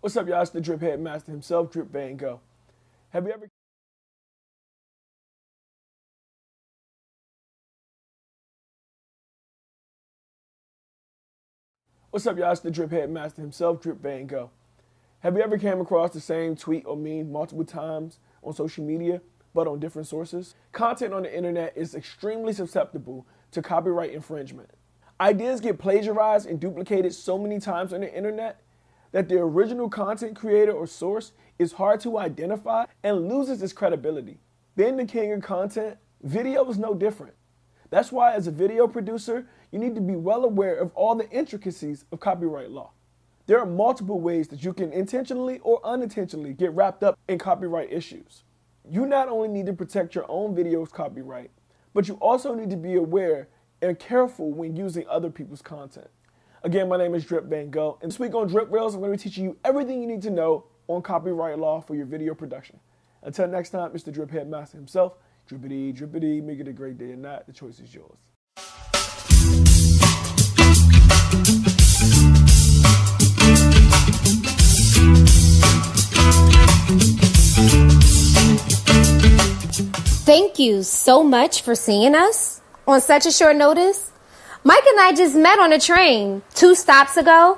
What's up, y'all? It's the Drip Headmaster himself, Drip Van Go. Have you ever What's up, y'all? It's the Drip Headmaster himself, Drip Van Go. Have you ever came across the same tweet or meme multiple times on social media, but on different sources? Content on the internet is extremely susceptible to copyright infringement. Ideas get plagiarized and duplicated so many times on the internet that the original content creator or source is hard to identify and loses its credibility. Being the king of content, video is no different. That's why, as a video producer, you need to be well aware of all the intricacies of copyright law. There are multiple ways that you can intentionally or unintentionally get wrapped up in copyright issues. You not only need to protect your own video's copyright, but you also need to be aware and careful when using other people's content. Again, my name is Drip Van Go, and this week on Drip Reels, I'm going to be teaching you everything you need to know on copyright law for your video production. Until next time, it's the Drip Headmaster himself. Drippity, drippity, make it a great day or not. The choice is yours. Thank you so much for seeing us on such a short notice. Mike and I just met on a train 2 stops ago.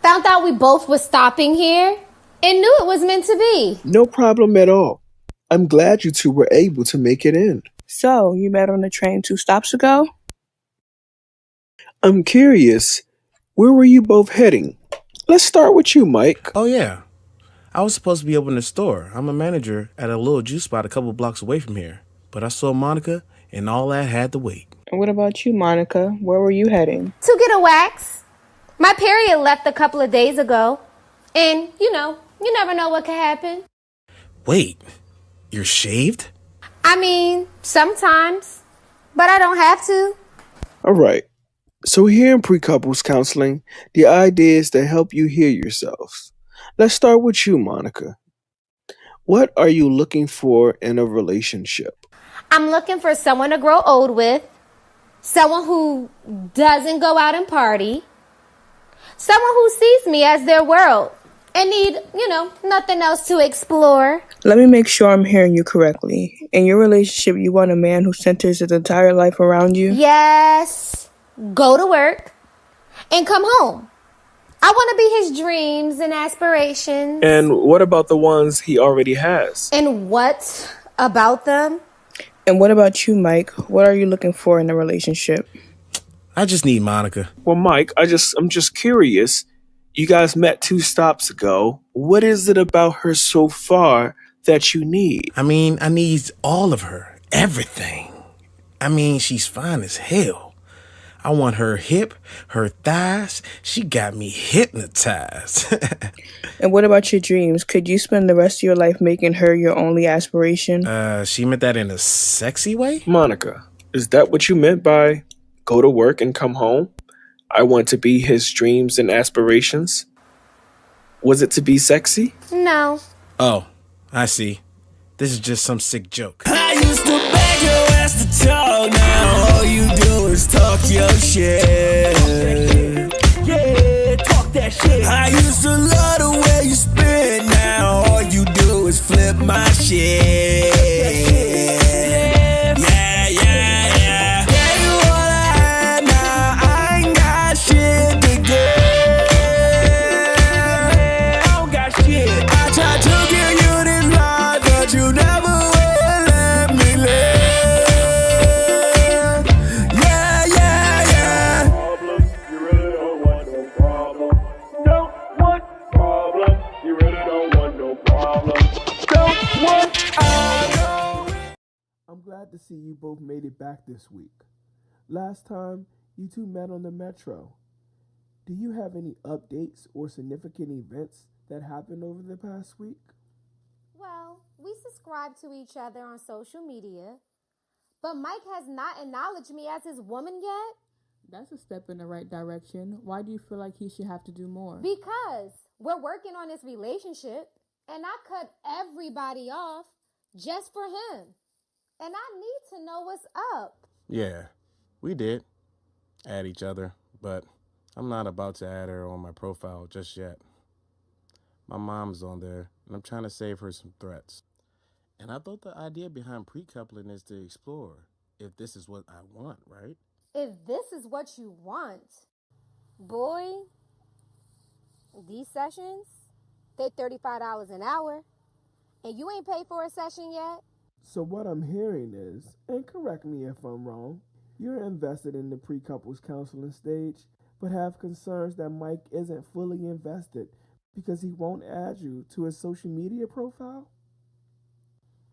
Found out we both were stopping here and knew it was meant to be. No problem at all. I'm glad you two were able to make it in. So, you met on the train 2 stops ago? I'm curious, where were you both heading? Let's start with you, Mike. Oh, yeah. I was supposed to be opening a store. I'm a manager at a little juice spot a couple blocks away from here. But I saw Monica, and all that had to wait. And what about you, Monica? Where were you heading? To get a wax. My period left a couple of days ago. And, you never know what could happen. Wait, you're shaved? I mean, sometimes. But I don't have to. All right. So here in pre-couples counseling, the idea is to help you hear yourselves. Let's start with you, Monica. What are you looking for in a relationship? I'm looking for someone to grow old with. Someone who doesn't go out and party. Someone who sees me as their world and need, nothing else to explore. Let me make sure I'm hearing you correctly. In your relationship, you want a man who centers his entire life around you? Yes. Go to work and come home. I want to be his dreams and aspirations. And what about the ones he already has? And what about them? And what about you, Mike? What are you looking for in a relationship? I just need Monica. Well, Mike, I'm just curious. You guys met 2 stops ago. What is it about her so far that you need? I need all of her. Everything. She's fine as hell. I want her hip, her thighs. She got me hypnotized. And what about your dreams? Could you spend the rest of your life making her your only aspiration? She meant that in a sexy way? Monica, is that what you meant by go to work and come home? I want to be his dreams and aspirations? Was it to be sexy? No. Oh, I see. This is just some sick joke. I used to beg your ass to talk, now all you do is talk your shit. Yeah, talk that shit. I used to love the way you spit, now all you do is flip my shit. Yeah, yeah, yeah. Gave you all I had, now I ain't got shit to give. I don't got shit. I tried to give you this life, but you never will let me live. Yeah, yeah, yeah. Problem, you really don't want no problem. Don't want problem, you really don't want no problem. Don't want I'm glad to see you both made it back this week. Last time, you two met on the Metro. Do you have any updates or significant events that happened over the past week? Well, we subscribe to each other on social media, but Mike has not acknowledged me as his woman yet. That's a step in the right direction. Why do you feel like he should have to do more? Because we're working on this relationship, and I cut everybody off just for him. And I need to know what's up. Yeah, we did add each other, but I'm not about to add her on my profile just yet. My mom's on there, and I'm trying to save her some threats. And I thought the idea behind pre-coupling is to explore if this is what I want, right? If this is what you want, boy, these sessions, they $35 an hour, and you ain't paid for a session yet. So what I'm hearing is, and correct me if I'm wrong, you're invested in the pre-couples counseling stage, but have concerns that Mike isn't fully invested because he won't add you to his social media profile?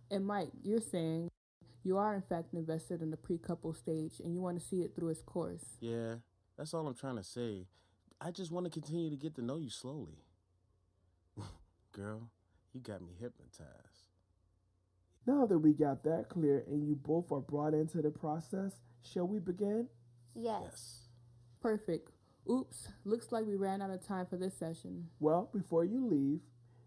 And Mike, you're saying you are in fact invested in the pre-couple stage and you want to see it through its course. Yeah, that's all I'm trying to say. I just want to continue to get to know you slowly. Girl, you got me hypnotized. Now that we got that clear and you both are brought into the process, shall we begin? Yes. Perfect. Oops, looks like we ran out of time for this session. Well, before you leave,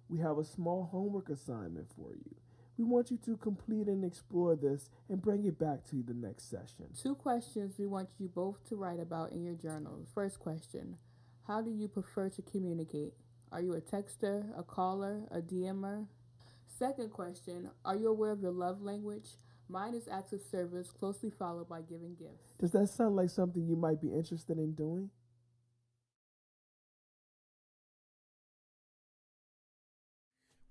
we have a small homework assignment for you. We want you to complete and explore this and bring it back to the next session. 2 questions we want you both to write about in your journals. First question, how do you prefer to communicate? Are you a texter, a caller, a DMer? Second question, are you aware of your love language? Mine is acts of service, closely followed by giving gifts. Does that sound like something you might be interested in doing?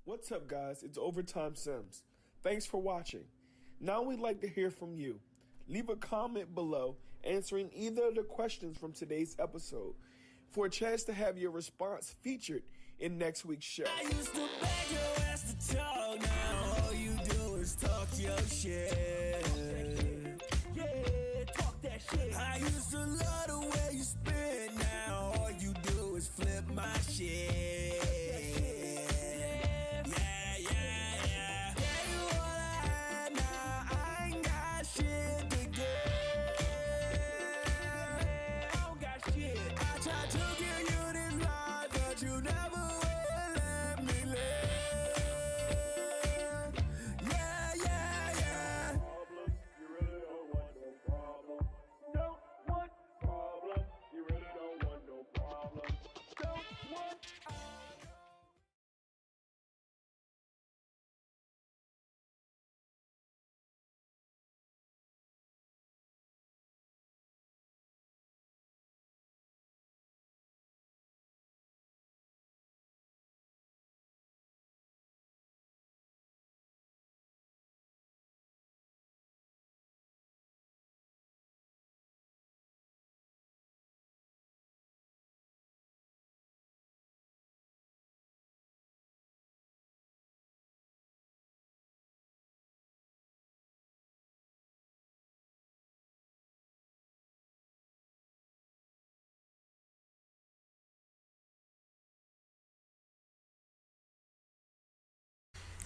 What's up, guys? It's Overtime Sims. Thanks for watching. Now we'd like to hear from you. Leave a comment below answering either of the questions from today's episode for a chance to have your response featured in next week's show. I used to beg your ass to talk, now all you do is talk your shit. Yeah, talk that shit. I used to love the way you spit, now all you do is flip my shit.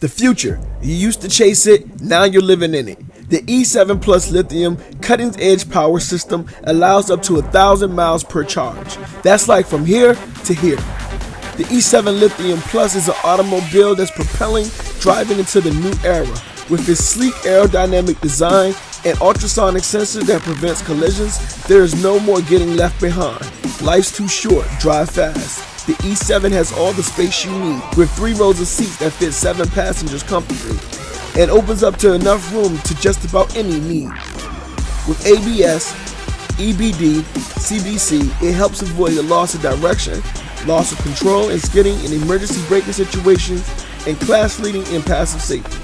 The future. You used to chase it, now you're living in it. The E7 Plus Lithium cutting edge power system allows up to 1,000 miles per charge. That's like from here to here. The E7 Lithium Plus is an automobile that's propelling driving into the new era. With its sleek aerodynamic design and ultrasonic sensor that prevents collisions, there is no more getting left behind. Life's too short, drive fast. The E7 has all the space you need, with 3 rows of seats that fit 7 passengers comfortably, and opens up to enough room to just about any need. With ABS, EBD, CBC, it helps avoid the loss of direction, loss of control, and skidding in emergency braking situations, and class leading in passive safety.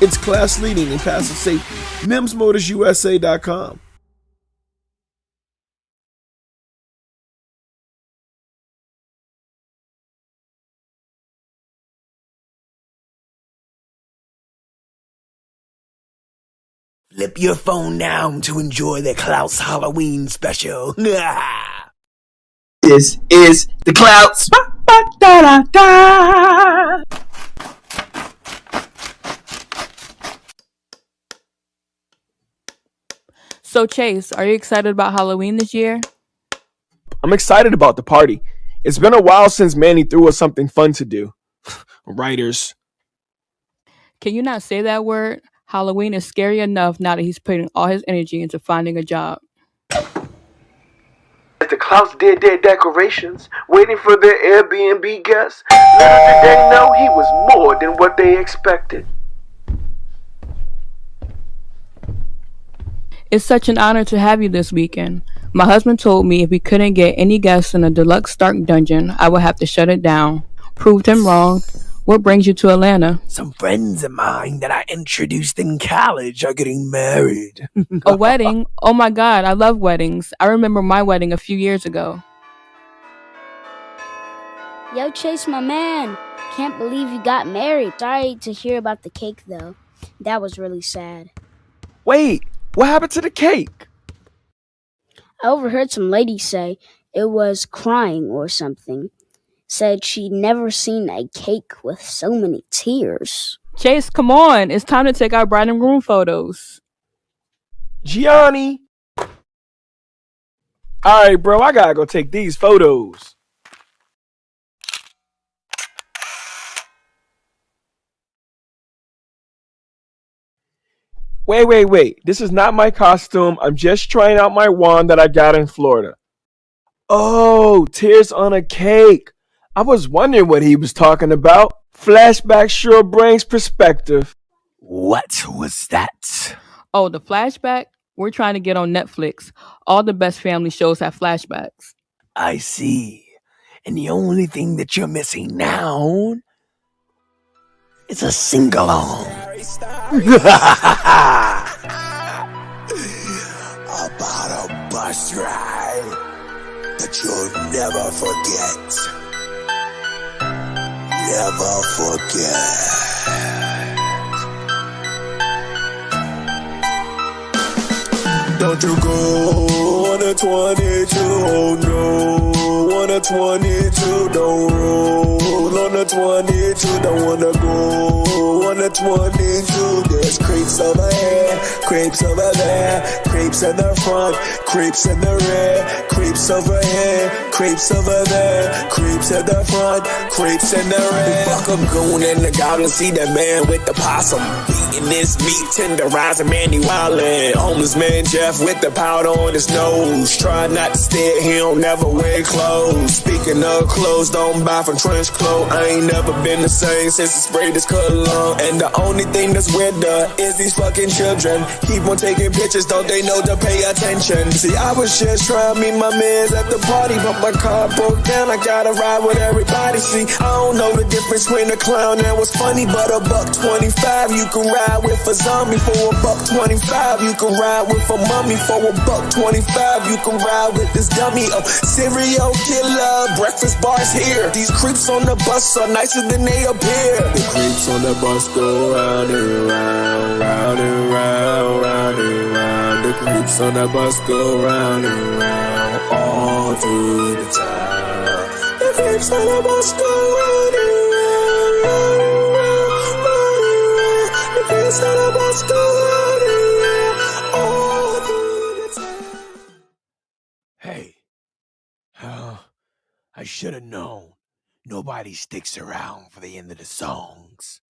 It's class leading in passive safety. MIMSMotorsUSA.com. Flip your phone down to enjoy the Klaus Halloween special. This is the Klaus. So Chase, are you excited about Halloween this year? I'm excited about the party. It's been a while since Manny threw us something fun to do. Writers. Can you not say that word? Halloween is scary enough now that he's putting all his energy into finding a job. The house did their decorations, waiting for their Airbnb guests. Little did they know he was more than what they expected. It's such an honor to have you this weekend. My husband told me if we couldn't get any guests in a deluxe Stark dungeon, I would have to shut it down. Proved him wrong. What brings you to Atlanta? Some friends of mine that I introduced in college are getting married. A wedding? Oh my God, I love weddings. I remember my wedding a few years ago. Yo, Chase, my man. Can't believe you got married. Sorry to hear about the cake, though. That was really sad. Wait, what happened to the cake? I overheard some lady say it was crying or something. Said she'd never seen a cake with so many tears. Chase, come on. It's time to take our bride and groom photos. Gianni! Alright, bro, I gotta go take these photos. Wait. This is not my costume. I'm just trying out my wand that I got in Florida. Oh, tears on a cake. I was wondering what he was talking about. Flashback sure brings perspective. What was that? Oh, the flashback? We're trying to get on Netflix. All the best family shows have flashbacks. I see. And the only thing that you're missing now is a sing-along. About a bus ride that you'll never forget. Never forget. Don't you go on a 22, oh no. On a 22, don't roll. On a 22, don't wanna go. On a 22, there's creeps over here, creeps over there, creeps in the front, creeps in the rear, creeps over here, creeps over there, creeps in the front, creeps in the rear. Fuck a goon and the goblin, see that man with the possum. Eating this meat, tenderizing Manny Wildin'. Homeless man Jeff with the powder on his nose. Try not to stare, he don't never wear clothes. Speaking of clothes, don't buy from trench clothes. I ain't never been the same since I sprayed this cologne. And the only thing that's weirder is these fucking children. Keep on taking pictures, don't they know to pay attention? See, I was just trying to meet my mans at the party, but my car broke down, I gotta ride with everybody. See, I don't know the difference between a clown and what's funny, but $1.25 you can ride with a zombie. For $1.25 you can ride with a mummy. For $1.25 you can ride with this dummy. A serial killer, breakfast bars here. These creeps on the bus are nicer than they appear. The creeps on the bus go round and round, round and round, round and round. The creeps on the bus go round and round all through the town. The creeps on the bus go round and round, round and round, round and round. The creeps on the bus go round and round all through the town. Hey, I should have known. Nobody sticks around for the end of the songs.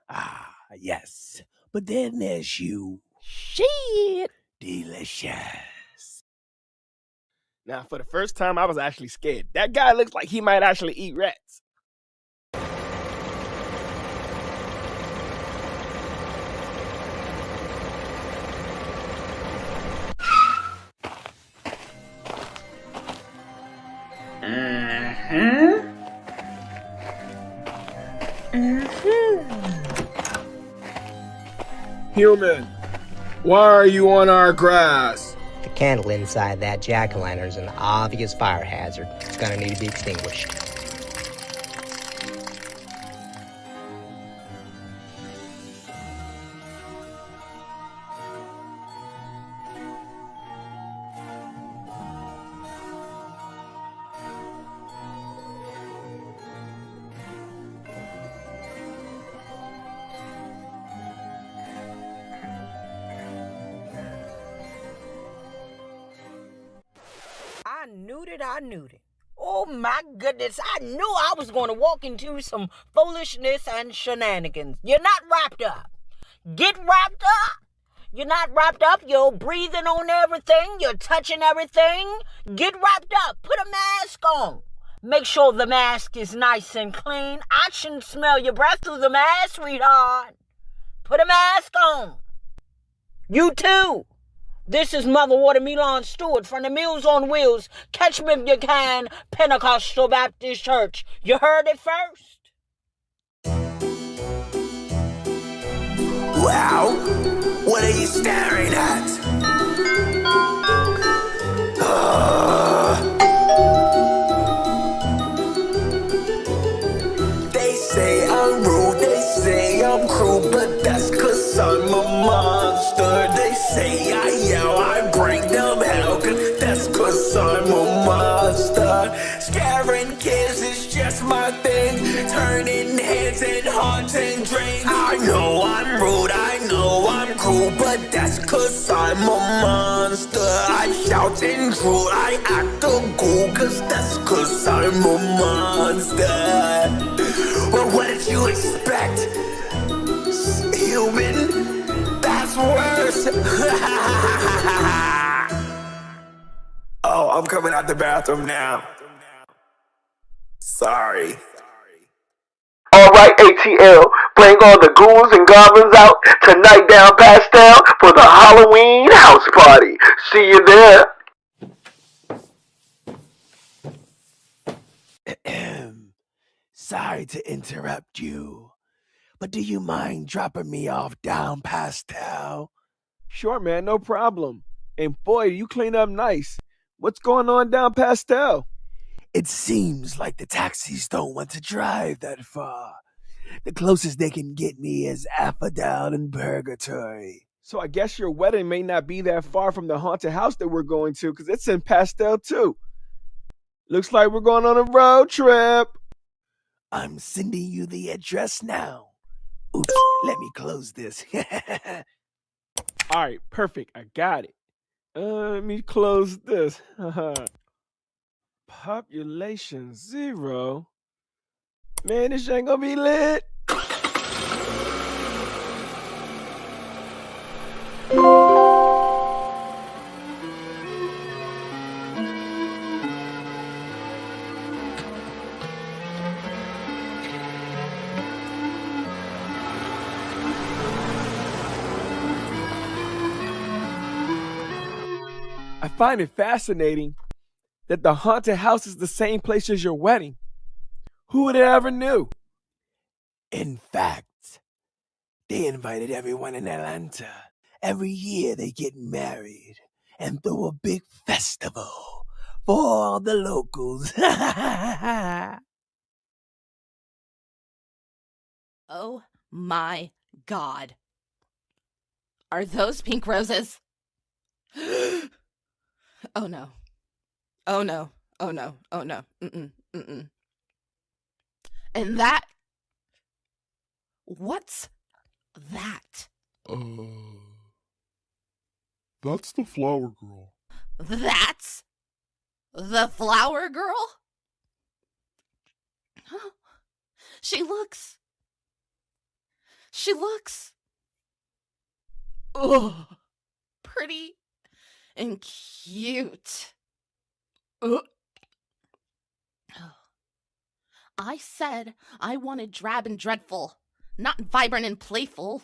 Ah, yes. But then there's you. Shit. Delicious. Now, for the first time, I was actually scared. That guy looks like he might actually eat rats. Human, why are you on our grass? The candle inside that jack-o'-lantern is an obvious fire hazard. It's gonna need to be extinguished. I knew it. Oh my goodness, I knew I was going to walk into some foolishness and shenanigans. You're not wrapped up. Get wrapped up. You're not wrapped up. You're breathing on everything. You're touching everything. Get wrapped up. Put a mask on. Make sure the mask is nice and clean. I shouldn't smell your breath through the mask, sweetheart. Put a mask on. You too. This is Mother Watermelon Stewart from the Meals on Wheels. Catch me if you can. Pentecostal Baptist Church. You heard it first. Wow, what are you staring at? They say I'm rude, they say I'm cruel, but that's 'cause I'm a monster. They say I yell, I bring them hell, 'cause that's 'cause I'm a monster. Scaring kids is just my thing, turning heads and haunting dreams. I know I'm rude, I know I'm cruel, but that's 'cause I'm a monster. I shout and drool, I act a ghoul, 'cause that's 'cause I'm a monster. Well, what did you expect? Human? That's worse. Oh, I'm coming out the bathroom now. Sorry. Alright, ATL, bring all the ghouls and goblins out tonight down Pastel for the Halloween house party. See you there. Sorry to interrupt you, but do you mind dropping me off down Pastel? Sure, man, no problem. And boy, you clean up nice. What's going on down Pastel? It seems like the taxis don't want to drive that far. The closest they can get me is Affadal in Purgatory. So I guess your wedding may not be that far from the haunted house that we're going to, because it's in Pastel too. Looks like we're going on a road trip. I'm sending you the address now. Oops, let me close this. All right, perfect. I got it. Let me close this. Population 0. Man, this ain't gonna be lit. I find it fascinating that the haunted house is the same place as your wedding. Who would have ever knew? In fact, they invited everyone in Atlanta. Every year they get married and throw a big festival for all the locals. Oh my God. Are those pink roses? Oh no. Oh no. Oh no. Oh no. Mm-mm. Mm-mm. And that... What's that? That's the flower girl. That's the flower girl? She looks... Ugh, pretty and cute. Ugh. I said I wanted drab and dreadful, not vibrant and playful.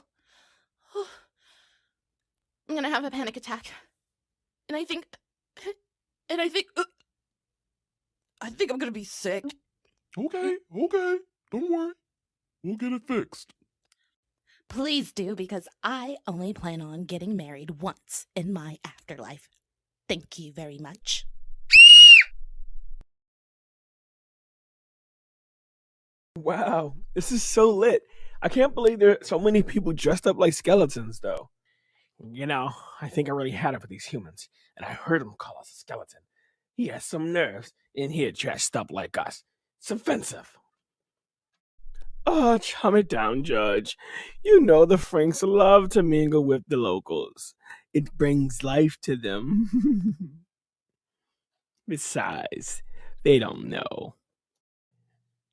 I'm gonna have a panic attack. And I think I'm gonna be sick. Okay. Don't worry. We'll get it fixed. Please do, because I only plan on getting married once in my afterlife. Thank you very much. Wow, this is so lit. I can't believe there are so many people dressed up like skeletons, though. You know, I think I really had it for these humans, and I heard him call us a skeleton. He has some nerves in here dressed up like us. It's offensive. Oh, calm it down, Judge. You know the Franks love to mingle with the locals. It brings life to them. Besides, they don't know.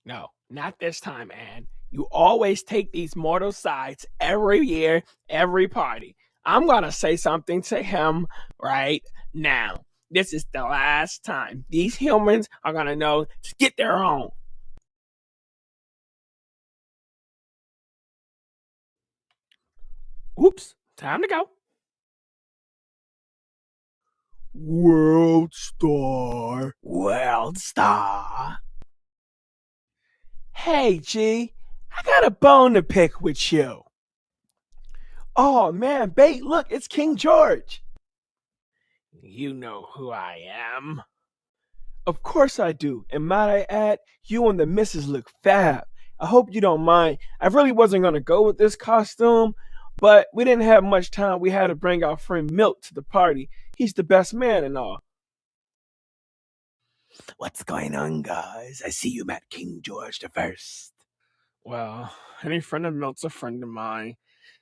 No, not this time, Anne. You always take these mortal sides every year, every party. I'm gonna say something to him right now. This is the last time. These humans are gonna know to get their own. Oops, time to go. World Star. World Star. Hey, G, I got a bone to pick with you. Oh, man, babe, look, it's King George. You know who I am. Of course I do, and might I add, you and the missus look fab. I hope you don't mind. I really wasn't going to go with this costume, but we didn't have much time. We had to bring our friend Milt to the party. He's the best man and all. What's going on, guys? I see you met King George the First. Well, any friend of Milt's a friend of mine.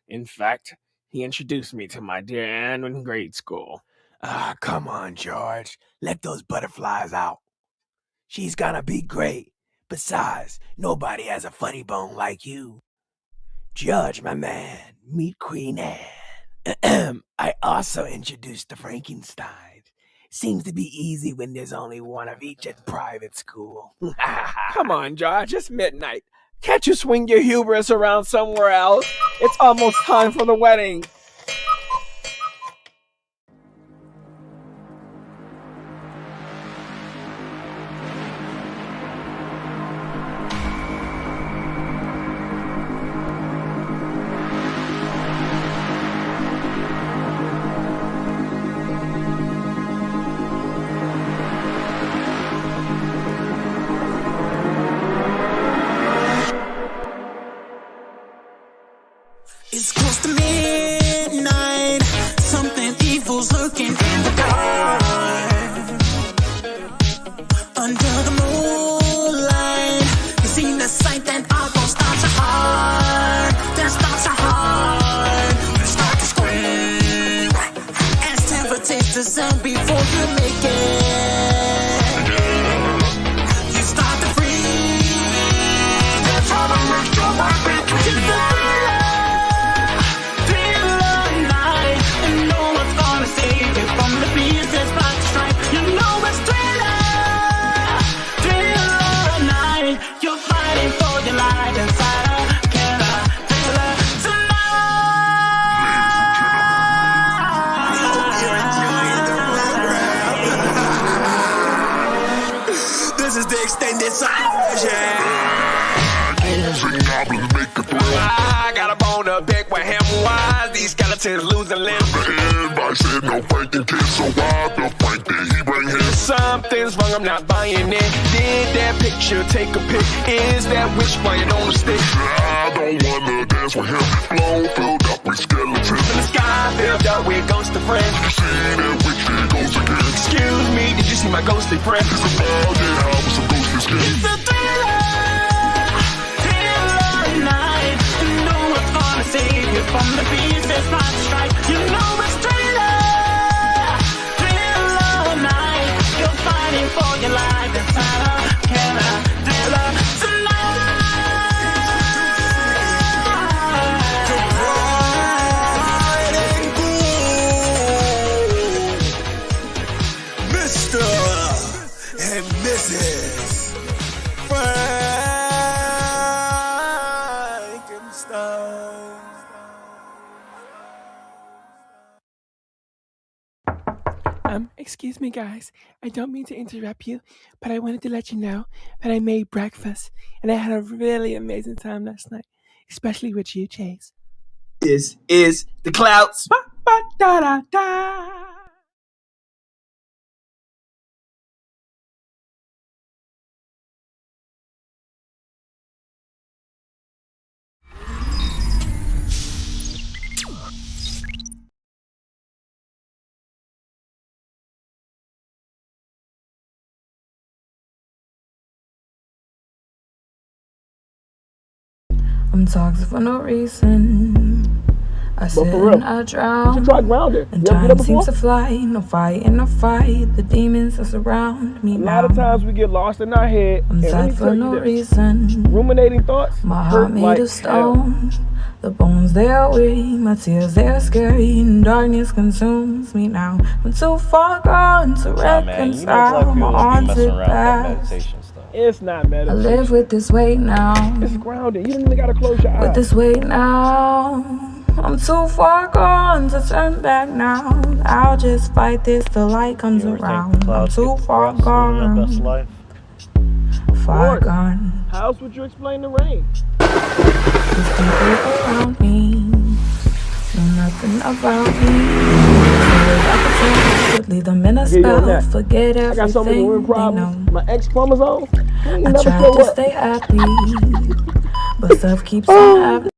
In fact, he introduced me to my dear Anne in grade school. Ah, come on, George. Let those butterflies out. She's gonna be great. Besides, nobody has a funny bone like you. George, my man, meet Queen Anne. I also introduced the Frankenstein. Seems to be easy when there's only one of each at private school. Come on, George, it's midnight. Can't you swing your hubris around somewhere else? It's almost time for the wedding. It's close to midnight. Something evil's lurking in the dark. Under the moonlight, you see the sight that almost stops your heart. That stops your heart. You start to scream as terror takes the sound before you make it. You start to freeze. That's how the rest of my between. I got a bone to pick with him. Why these skeletons losing limbs? Everybody said no Franken kiss, so why the Frank did he bring his? Something's wrong, I'm not buying it. Did that picture take a pic? Is that wish flying on the stick? I don't wanna dance with him. Flow filled up with skeletons. And the sky filled up with ghostly friends. You see that witch here goes again. Excuse me, did you see my ghostly friend? It's a ball, yeah, I was some ghostly skin. It's a thriller night. You know what's gonna save you from the beast that's about to strike. You know it's thriller night. You're fighting for your life inside a killer thriller tonight. Mr. and Mrs. Excuse me, guys. I don't mean to interrupt you, but I wanted to let you know that I made breakfast, and I had a really amazing time last night, especially with you, Chase. This is the Clouds. Ba-ba-da-da-da. I'm toxic for no reason. But for real, I you drown. should try grounding. And You ever get time up seems before? to fly, no fight in a fight. The demons that surround me A now. lot of times we get lost in our head, I'm and let me sad for tell you no this: reason. ruminating thoughts My hurt heart made like of hell. stone. The bones they are weak, my tears they are scary, and darkness consumes me now. I'm too far gone to reconcile my haunted past. It's not I meditation. live with this weight now. It's grounding. You don't even gotta close your eyes. With this weight now, I'm too far gone to turn back now. I'll just fight this till light comes around. I'm too far gone. Far gone. How else would you explain the rain? These people around me know nothing about me. Could leave them in a spell. Forget everything. I got so many women problems. My X chromosome. I try to stay happy, but stuff keeps on happening.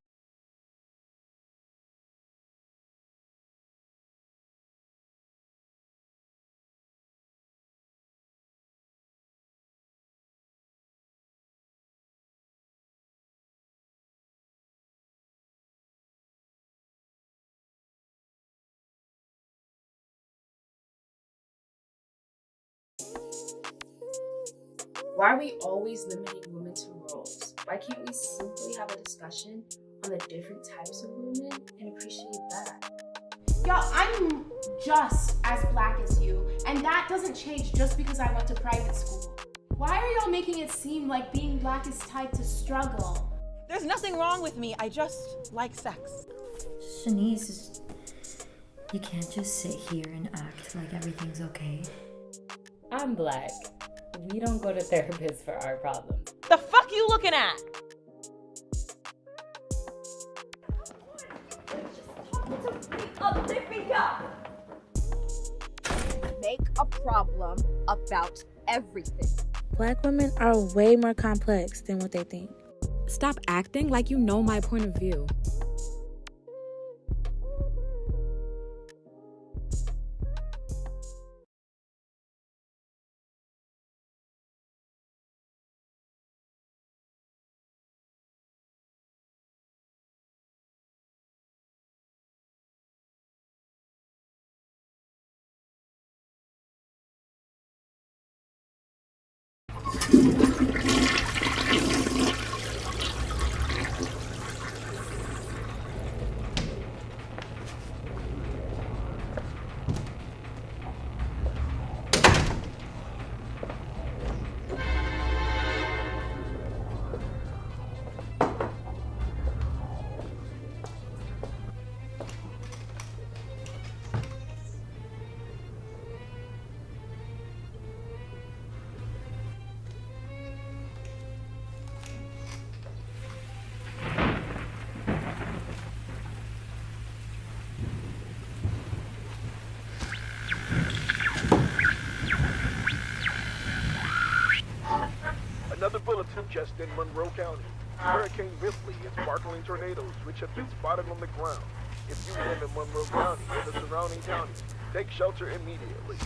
Why are we always limiting women to roles? Why can't we simply have a discussion on the different types of women and appreciate that? Y'all, I'm just as black as you, and that doesn't change just because I went to private school. Why are y'all making it seem like being black is tied to struggle? There's nothing wrong with me. I just like sex. Shanice, you can't just sit here and act like everything's okay. I'm black. We don't go to therapists for our problems. The fuck you looking at? Make a problem about everything. Black women are way more complex than what they think. Stop acting like you know my point of view. Another bulletin just in Monroe County. Hurricane Ripley and sparkling tornadoes which have been spotted on the ground. If you live in Monroe County or the surrounding counties, take shelter immediately.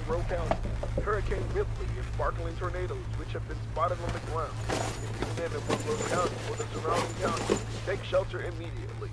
Monroe County. Hurricane Ripley and sparkling tornadoes, which have been spotted on the ground. If you live in Monroe County or the surrounding counties, take shelter immediately.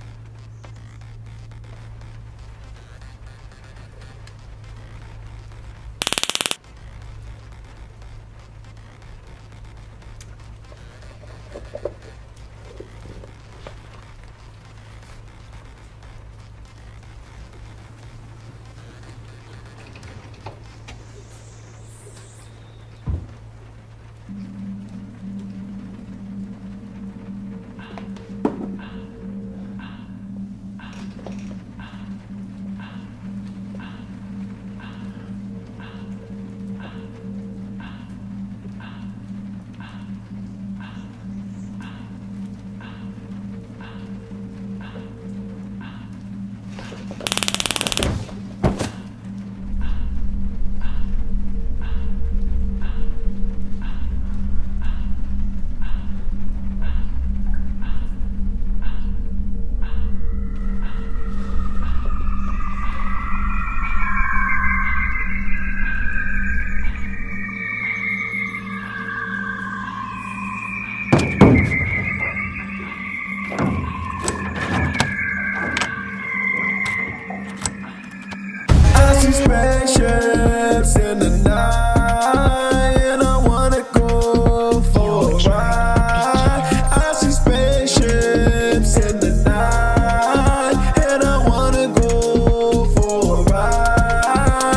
Spaceships in the night, and I wanna go for a ride. I see spaceships in the night, and I wanna go for a ride.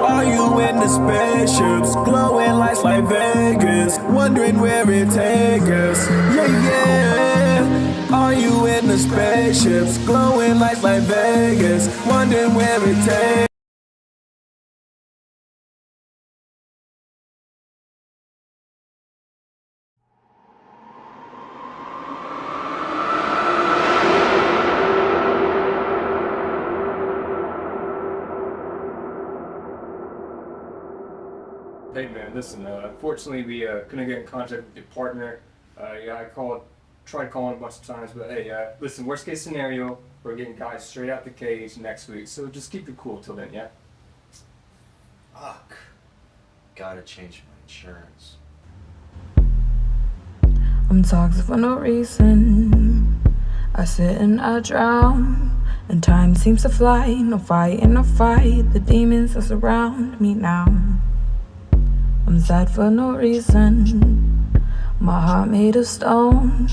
Are you in the spaceships, glowing lights like Vegas, wondering where it takes us? Yeah. Are you in the spaceships, glowing lights like Vegas, wondering where it takes? Hey man, listen, unfortunately we couldn't get in contact with your partner. I tried calling a bunch of times, but hey, listen, worst case scenario, we're getting guys straight out the cage next week, so just keep it cool till then, yeah? Fuck. Gotta change my insurance. I'm toxic for no reason. I sit and I drown, and time seems to fly. No fight in a fight, the demons that surround me now. I'm sad for no reason. My heart made of stone.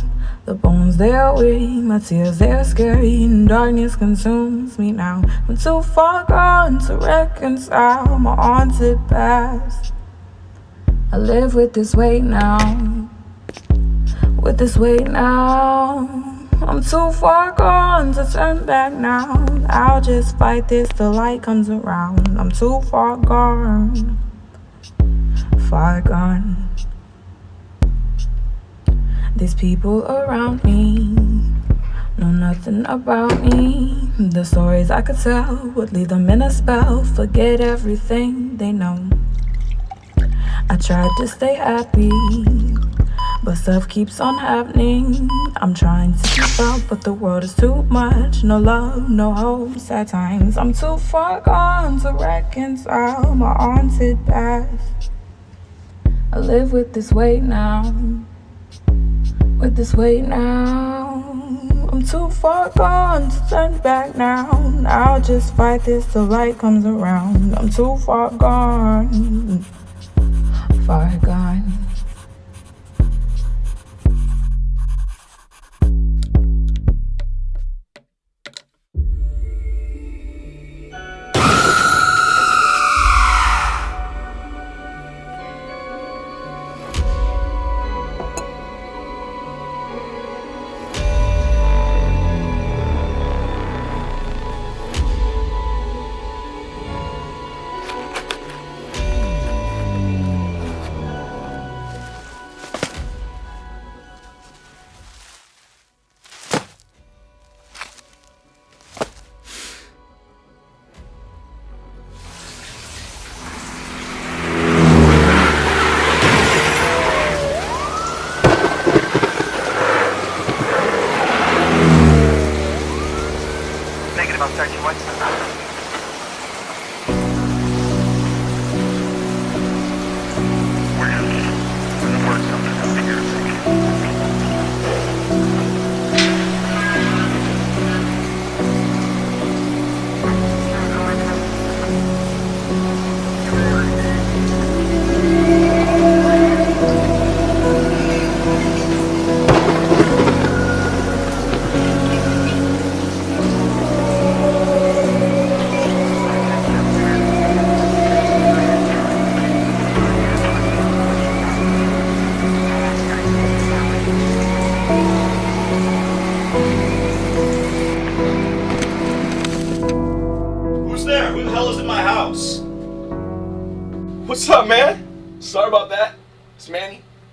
The bones they are weak, my tears they are scary, and darkness consumes me now. I'm too far gone to reconcile my haunted past. I live with this weight now. With this weight now. I'm too far gone to turn back now. I'll just fight this till light comes around. I'm too far gone. Far gone. These people around me know nothing about me. The stories I could tell would leave them in a spell. Forget everything they know. I tried to stay happy, but stuff keeps on happening. I'm trying to keep up, but the world is too much. No love, no hope, sad times. I'm too far gone to reconcile my haunted past. I live with this weight now. With this weight now. I'm too far gone to turn back now. I'll just fight this till light comes around. I'm too far gone. Far gone.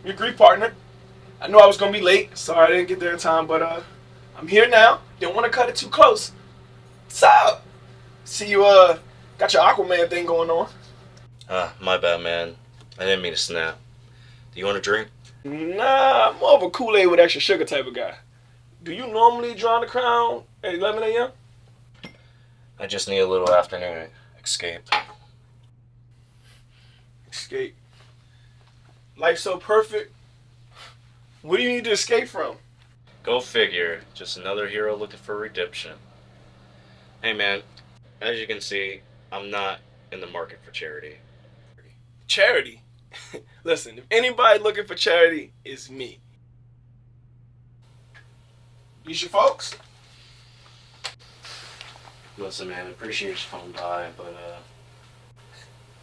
your grief partner. I knew I was gonna be late. Sorry I didn't get there in time, but I'm here now. Didn't want to cut it too close. What's up? See you got your Aquaman thing going on. My bad, man. I didn't mean to snap. Do you want a drink? Nah, I'm more of a Kool-Aid with extra sugar type of guy. Do you normally draw the crown at 11 a.m.? I just need a little afternoon escape. Escape. Life's so perfect. What do you need to escape from? Go figure. Just another hero looking for redemption. Hey, man. As you can see, I'm not in the market for charity. Charity? Listen, if anybody looking for charity, it's me. These your folks? Listen, man, I appreciate you coming by, but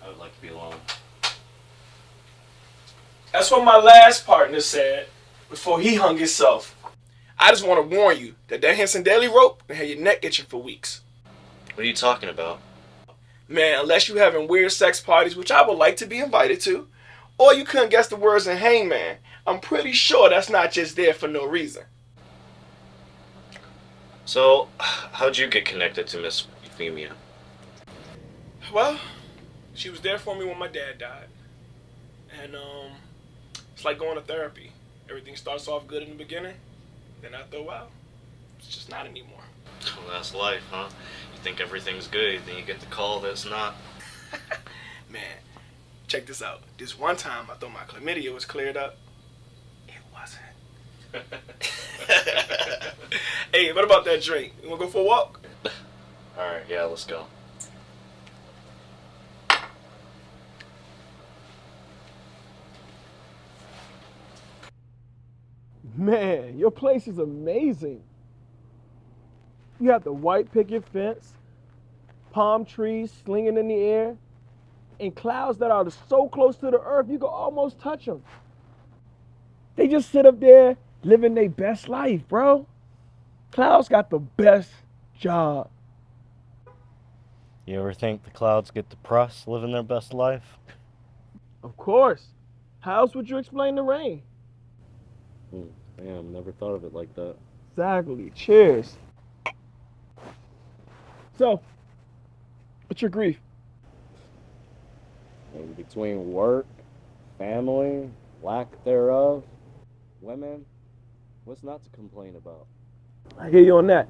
I would like to be alone. That's what my last partner said before he hung himself. I just want to warn you that Henson Daily rope can have your neck itching for weeks. What are you talking about? Man, unless you having weird sex parties, which I would like to be invited to, or you couldn't guess the words in Hangman, I'm pretty sure that's not just there for no reason. So, how'd you get connected to Miss Euphemia? Well, she was there for me when my dad died. And it's like going to therapy. Everything starts off good in the beginning, then after a while, it's just not anymore. Well, that's life, huh? You think everything's good, then you get the call that it's not. Man, check this out. This one time I thought my chlamydia was cleared up. It wasn't. Hey, what about that drink? You wanna go for a walk? Alright, yeah, let's go. Man, your place is amazing. You have the white picket fence, palm trees slinging in the air, and clouds that are so close to the earth you can almost touch them. They just sit up there living their best life, bro. Clouds got the best job. You ever think the clouds get depressed living their best life? Of course. How else would you explain the rain? Damn, never thought of it like that. Exactly. Cheers. So, what's your grief? In between work, family, lack thereof, women, what's not to complain about? I hear you on that.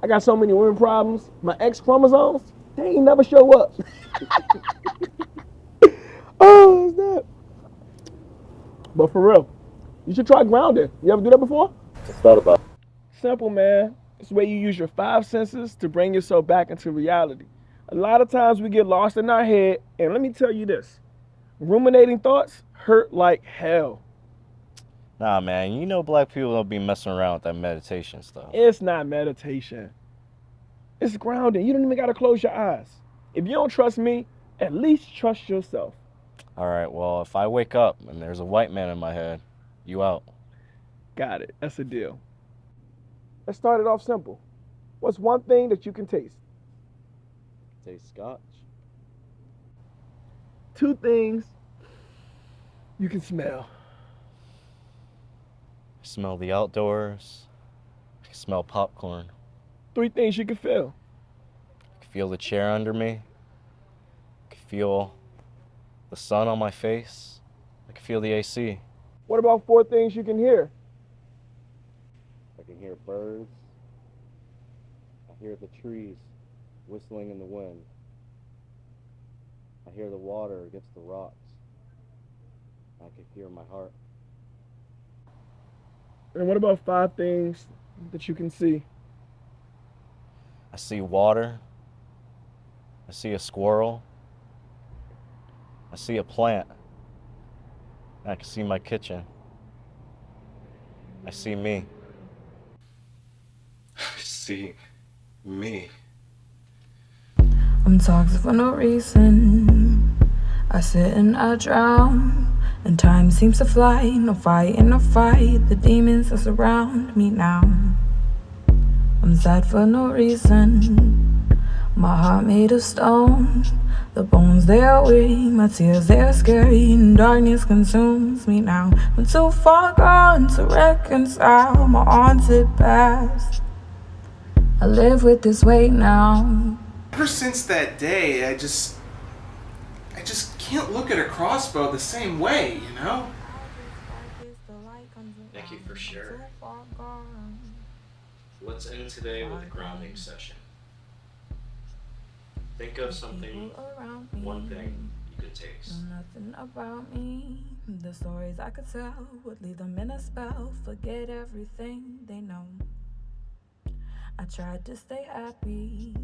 I got so many women problems. My X chromosomes, they ain't never show up. Oh, snap. But for real, you should try grounding. You ever do that before? What's that about? Simple, man. It's the way you use your 5 senses to bring yourself back into reality. A lot of times we get lost in our head, and let me tell you this. Ruminating thoughts hurt like hell. Nah, man, you know black people don't be messing around with that meditation stuff. It's not meditation. It's grounding. You don't even got to close your eyes. If you don't trust me, at least trust yourself. All right, well, if I wake up and there's a white man in my head, you out. Got it. That's a deal. Let's start it off simple. What's one thing that you can taste? Taste scotch. 2 things you can smell. Smell the outdoors. I can smell popcorn. 3 things you can feel. I can feel the chair under me. I can feel the sun on my face. I can feel the AC. What about 4 things you can hear? I can hear birds. I hear the trees whistling in the wind. I hear the water against the rocks. I can hear my heart. And what about 5 things that you can see? I see water. I see a squirrel. I see a plant. I can see my kitchen. I see me. I see me. I'm toxic for no reason. I sit and I drown. And time seems to fly. No fight in a fight. The demons that surround me now. I'm sad for no reason. My heart made of stone, the bones they are weak, my tears they are scary, and darkness consumes me now. I'm too far gone to reconcile my haunted past. I live with this weight now. Ever since that day, I just can't look at a crossbow the same way, you know? Thank you for sharing. Let's end today with a grounding session. Think of something, one thing you could taste. Know nothing about me. The stories I could tell would leave them in a spell. Forget everything they know. I tried to stay happy,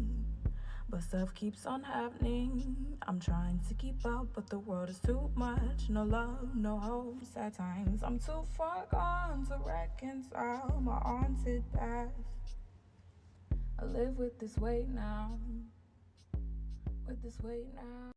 but stuff keeps on happening. I'm trying to keep up, but the world is too much. No love, no hope. Sad times. I'm too far gone to reconcile my haunted past. I live with this weight now. With this weight now.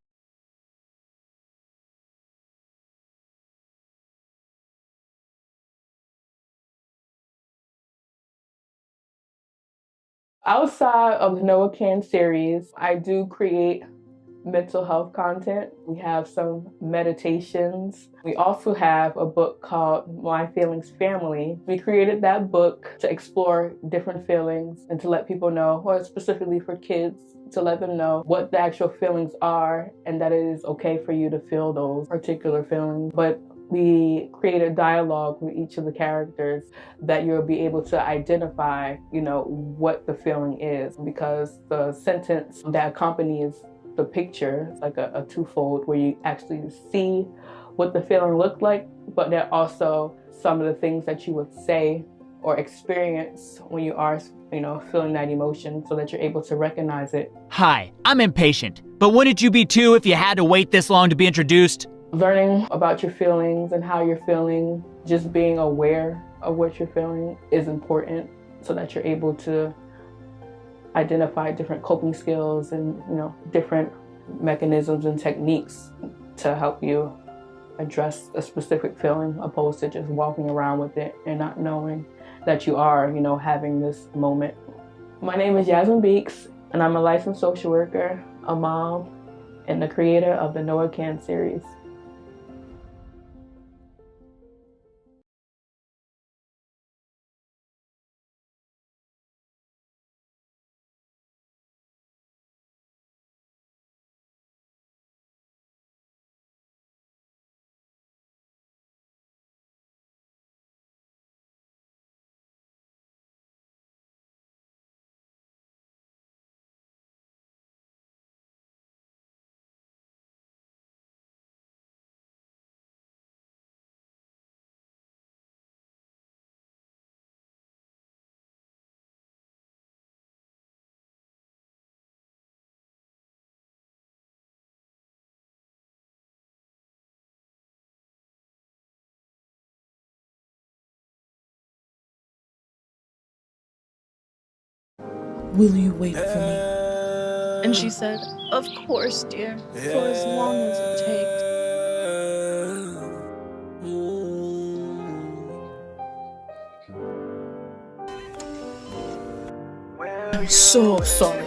Outside of the Noah Can series, I do create mental health content. We have some meditations. We also have a book called My Feelings Family. We created that book to explore different feelings and to let people know, or specifically for kids, to let them know what the actual feelings are and that it is okay for you to feel those particular feelings. But we create a dialogue with each of the characters that you'll be able to identify, what the feeling is, because the sentence that accompanies the picture is like a twofold, where you actually see what the feeling looked like, but there are also some of the things that you would say or experience when you are, feeling that emotion, so that you're able to recognize it. Hi, I'm impatient, but wouldn't you be too if you had to wait this long to be introduced? Learning about your feelings and how you're feeling, just being aware of what you're feeling is important, so that you're able to identify different coping skills and, different mechanisms and techniques to help you address a specific feeling, opposed to just walking around with it and not knowing that you are, having this moment. My name is Yasmin Beeks, and I'm a licensed social worker, a mom, and the creator of the Noah Can series. Will you wait for me? And she said, of course, dear, for as long as it takes. I'm so sorry.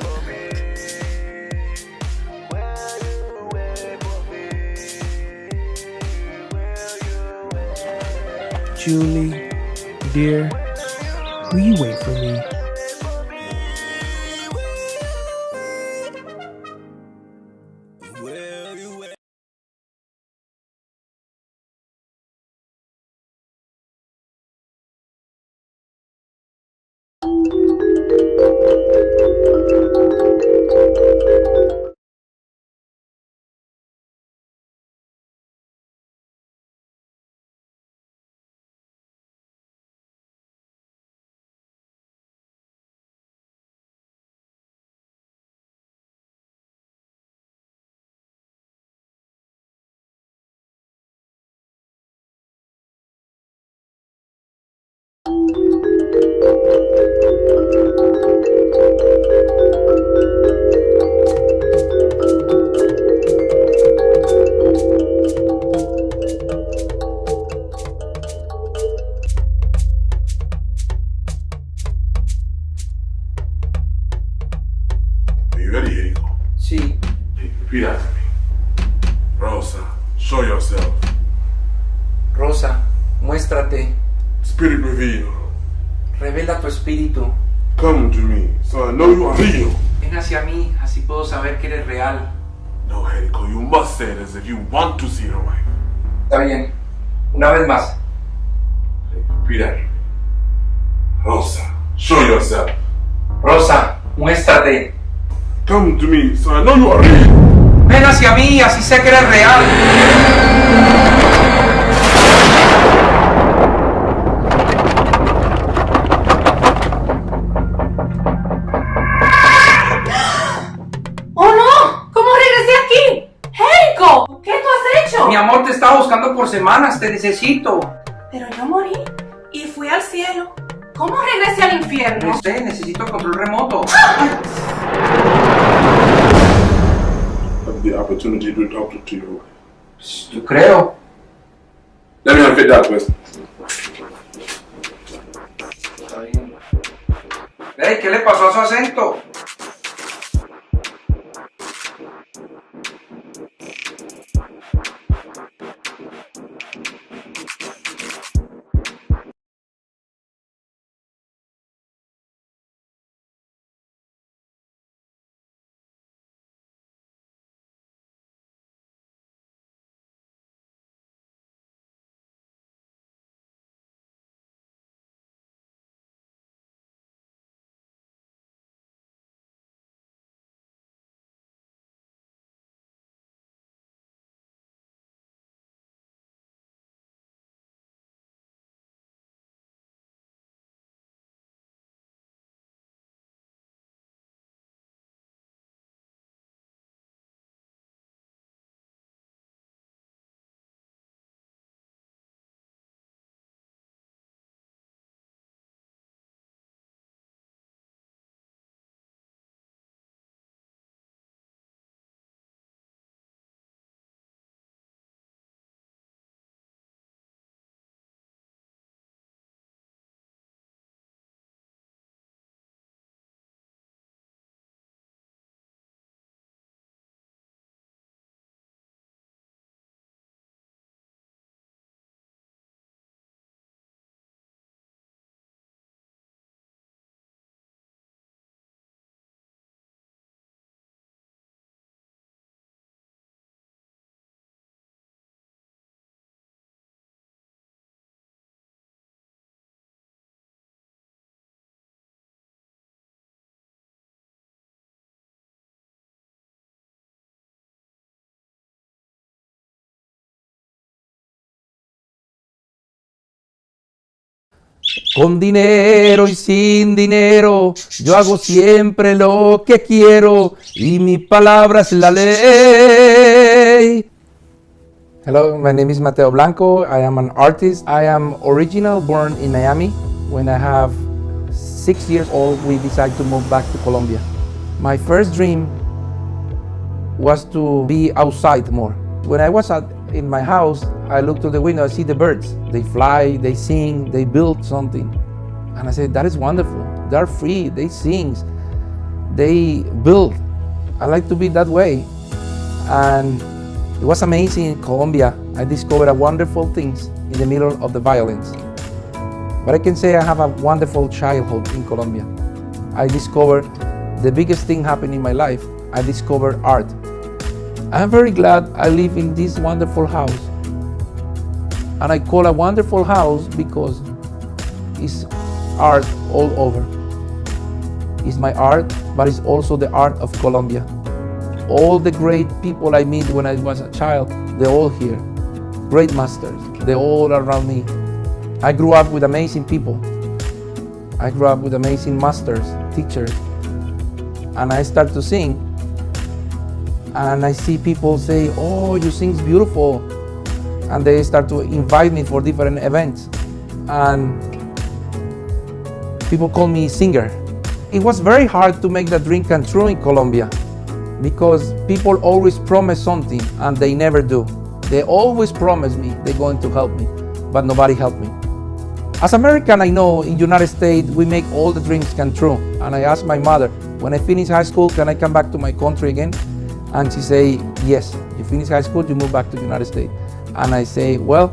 Julie, dear, will you wait for me? Repeat after me. Rosa, show yourself. Rosa, muéstrate. Spirit reveal. Revela tu espíritu. Come to me, so I know you are real. Ven hacia mí, así puedo saber que eres real. No, Jericho, you must say it as if you want to see the way. Está bien. Una vez más. Repeat after me. Rosa, show yourself. Rosa, muéstrate. Come to me, so I know you are real. Ven hacia mí, así sé que eres real. ¡Oh no! ¿Cómo regresé aquí? ¡Jericho! ¿Qué tú has hecho? Mi amor, te estaba buscando por semanas, te necesito. Pero yo morí y fui al cielo. ¿Cómo regresé al infierno? No sé, necesito el control remoto. Have the opportunity to talk to you. Yo creo. Let me unfit that question. Hey, ¿qué le pasó a su acento? Con dinero y sin dinero, yo hago siempre lo que quiero y mi palabra es la ley. Hello, my name is Mateo Blanco. I am an artist. I am original born in Miami. When I have 6 years old, we decided to move back to Colombia. My first dream was to be outside more. When I was in my house, I look to the window, I see the birds. They fly, they sing, they build something. And I said, that is wonderful. They're free, they sing, they build. I like to be that way. And it was amazing in Colombia. I discovered wonderful things in the middle of the violence. But I can say I have a wonderful childhood in Colombia. I discovered the biggest thing happened in my life. I discovered art. I'm very glad I live in this wonderful house. And I call a wonderful house because it's art all over. It's my art, but it's also the art of Colombia. All the great people I meet when I was a child, they're all here. Great masters, they're all around me. I grew up with amazing people. I grew up with amazing masters, teachers. And I start to sing. And I see people say, oh, you sing beautiful. And they start to invite me for different events. And people call me singer. It was very hard to make that dream come true in Colombia because people always promise something and they never do. They always promise me they're going to help me, but nobody helped me. As American, I know in United States, we make all the dreams come true. And I asked my mother, when I finish high school, can I come back to my country again? And she say, yes, you finish high school, you move back to the United States. And I say, well,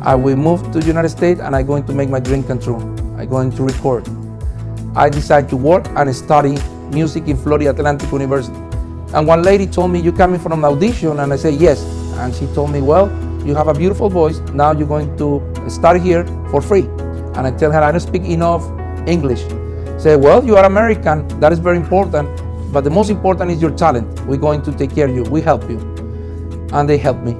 I will move to the United States and I'm going to make my dream come true. I'm going to record. I decided to work and study music in Florida Atlantic University. And one lady told me, you coming from an audition? And I said, yes. And she told me, well, you have a beautiful voice. Now you're going to start here for free. And I tell her, I don't speak enough English. Say, well, you are American. That is very important. But the most important is your talent. We're going to take care of you. We help you. And they helped me.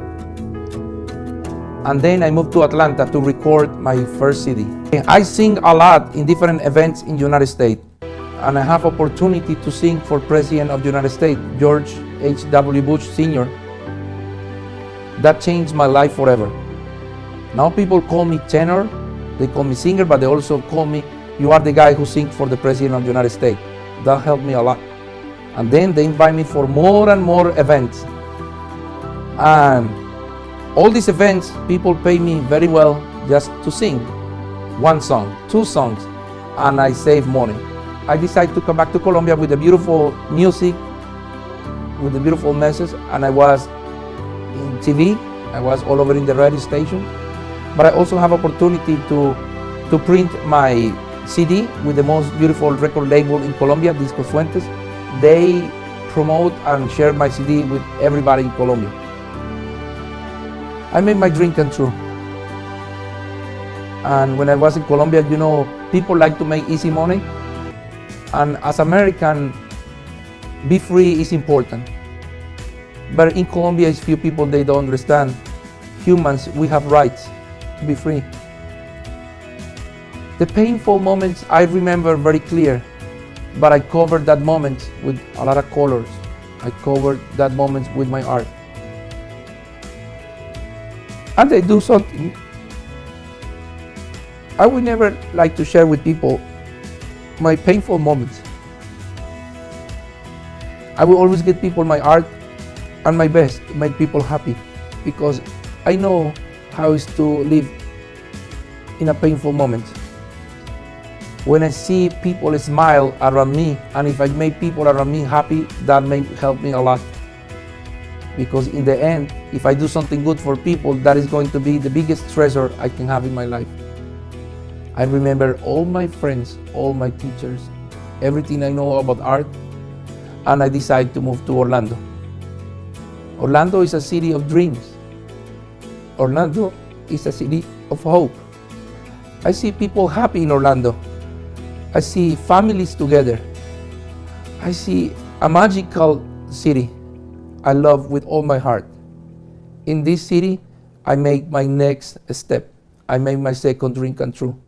And then I moved to Atlanta to record my first CD. I sing a lot in different events in the United States. And I have opportunity to sing for President of the United States, George H.W. Bush Sr. That changed my life forever. Now people call me tenor, they call me singer, but they also call me, you are the guy who sings for the President of the United States. That helped me a lot. And then they invite me for more and more events. And all these events, people pay me very well just to sing. 1 song, 2 songs, and I save money. I decided to come back to Colombia with the beautiful music, with the beautiful message, and I was in TV, I was all over in the radio station. But I also have opportunity to print my CD with the most beautiful record label in Colombia, Discos Fuentes. They promote and share my CD with everybody in Colombia. I made my dream come true. And when I was in Colombia, you know, people like to make easy money. And as American, be free is important. But in Colombia, it's few people, they don't understand. Humans, we have rights to be free. The painful moments I remember very clear, but I covered that moment with a lot of colors. I covered that moment with my art. And I do something I would never like to share with people, my painful moments. I will always give people my art and my best to make people happy, because I know how it is to live in a painful moment. When I see people smile around me, and if I make people around me happy, that may help me a lot. Because in the end, if I do something good for people, that is going to be the biggest treasure I can have in my life. I remember all my friends, all my teachers, everything I know about art, and I decided to move to Orlando. Orlando is a city of dreams. Orlando is a city of hope. I see people happy in Orlando. I see families together. I see a magical city I love with all my heart. In this city, I make my next step. I make my second dream come true.